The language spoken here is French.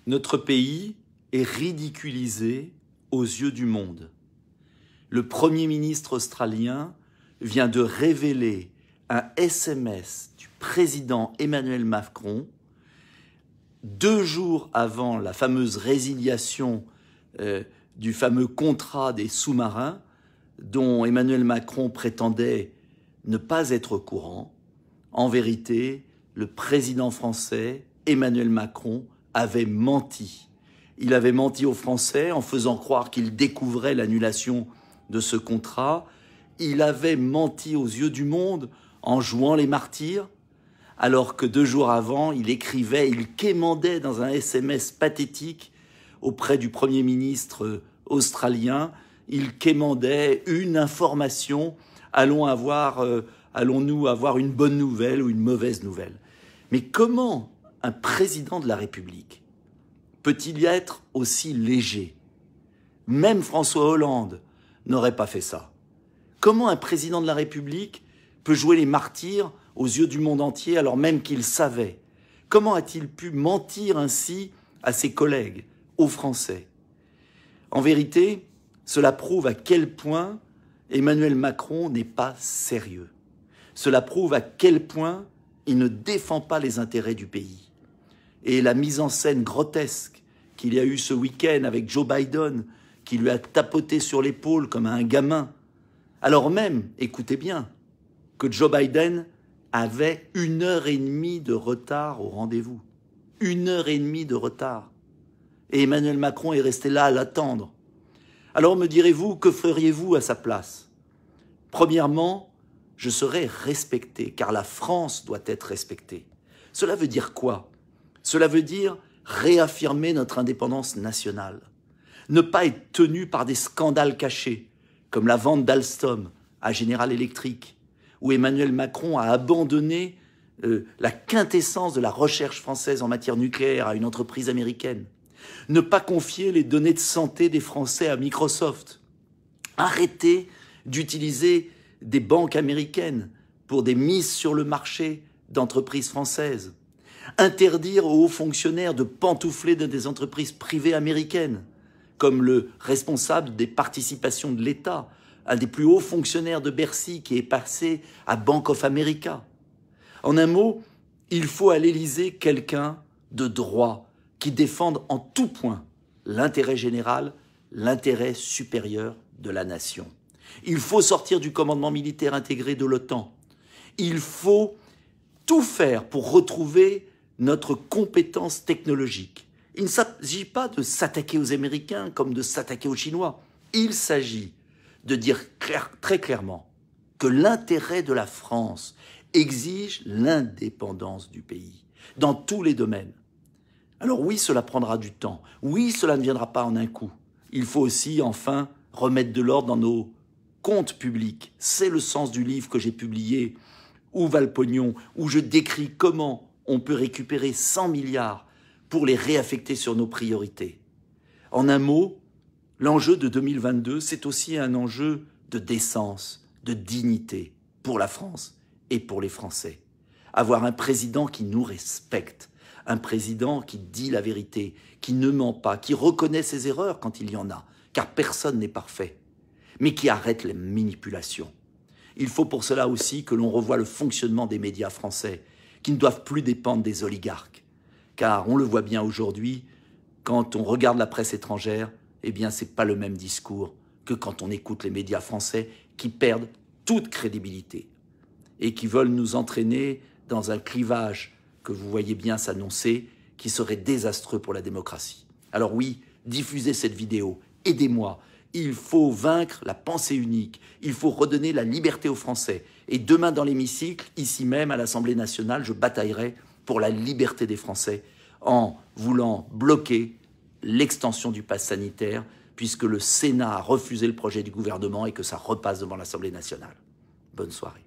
Notre pays est ridiculisé aux yeux du monde. Le Premier ministre australien vient de révéler un SMS du président Emmanuel Macron 2 jours avant la fameuse résiliation du fameux contrat des sous-marins dont Emmanuel Macron prétendait ne pas être au courant. En vérité, le président français, Emmanuel Macron, avait menti. Il avait menti aux Français en faisant croire qu'il découvrait l'annulation de ce contrat. Il avait menti aux yeux du monde en jouant les martyrs, alors que 2 jours avant, il écrivait, il quémandait dans un SMS pathétique auprès du Premier ministre australien, il quémandait une information, allons-nous avoir une bonne nouvelle ou une mauvaise nouvelle? Mais comment un président de la République peut-il être aussi léger? Même François Hollande n'aurait pas fait ça. Comment un président de la République peut jouer les martyrs aux yeux du monde entier alors même qu'il savait? Comment a-t-il pu mentir ainsi à ses collègues, aux Français? En vérité, cela prouve à quel point Emmanuel Macron n'est pas sérieux. Cela prouve à quel point il ne défend pas les intérêts du pays. Et la mise en scène grotesque qu'il y a eu ce week-end avec Joe Biden, qui lui a tapoté sur l'épaule comme un gamin, alors même, écoutez bien, que Joe Biden avait 1h30 de retard au rendez-vous. 1h30 de retard. Et Emmanuel Macron est resté là à l'attendre. Alors me direz-vous, que feriez-vous à sa place? Premièrement, je serais respecté, car la France doit être respectée. Cela veut dire quoi? Cela veut dire réaffirmer notre indépendance nationale. Ne pas être tenu par des scandales cachés, comme la vente d'Alstom à General Electric, où Emmanuel Macron a abandonné la quintessence de la recherche française en matière nucléaire à une entreprise américaine. Ne pas confier les données de santé des Français à Microsoft. Arrêter d'utiliser des banques américaines pour des mises sur le marché d'entreprises françaises. Interdire aux hauts fonctionnaires de pantoufler dans des entreprises privées américaines, comme le responsable des participations de l'État, un des plus hauts fonctionnaires de Bercy qui est passé à Bank of America. En un mot, il faut à l'Élysée quelqu'un de droit qui défende en tout point l'intérêt général, l'intérêt supérieur de la nation. Il faut sortir du commandement militaire intégré de l'OTAN. Il faut tout faire pour retrouver notre compétence technologique. Il ne s'agit pas de s'attaquer aux Américains comme de s'attaquer aux Chinois. Il s'agit de dire très clairement que l'intérêt de la France exige l'indépendance du pays, dans tous les domaines. Alors oui, cela prendra du temps. Oui, cela ne viendra pas en un coup. Il faut aussi, enfin, remettre de l'ordre dans nos comptes publics. C'est le sens du livre que j'ai publié, Où va le pognon, où je décris comment on peut récupérer 100 milliards pour les réaffecter sur nos priorités. En un mot, l'enjeu de 2022, c'est aussi un enjeu de décence, de dignité pour la France et pour les Français. Avoir un président qui nous respecte, un président qui dit la vérité, qui ne ment pas, qui reconnaît ses erreurs quand il y en a, car personne n'est parfait, mais qui arrête les manipulations. Il faut pour cela aussi que l'on revoie le fonctionnement des médias français, qui ne doivent plus dépendre des oligarques. Car on le voit bien aujourd'hui, quand on regarde la presse étrangère, eh bien c'est pas le même discours que quand on écoute les médias français qui perdent toute crédibilité et qui veulent nous entraîner dans un clivage que vous voyez bien s'annoncer, qui serait désastreux pour la démocratie. Alors oui, diffusez cette vidéo, aidez-moi. Il faut vaincre la pensée unique, il faut redonner la liberté aux Français. Et demain dans l'hémicycle, ici même à l'Assemblée nationale, je bataillerai pour la liberté des Français en voulant bloquer l'extension du pass sanitaire, puisque le Sénat a refusé le projet du gouvernement et que ça repasse devant l'Assemblée nationale. Bonne soirée.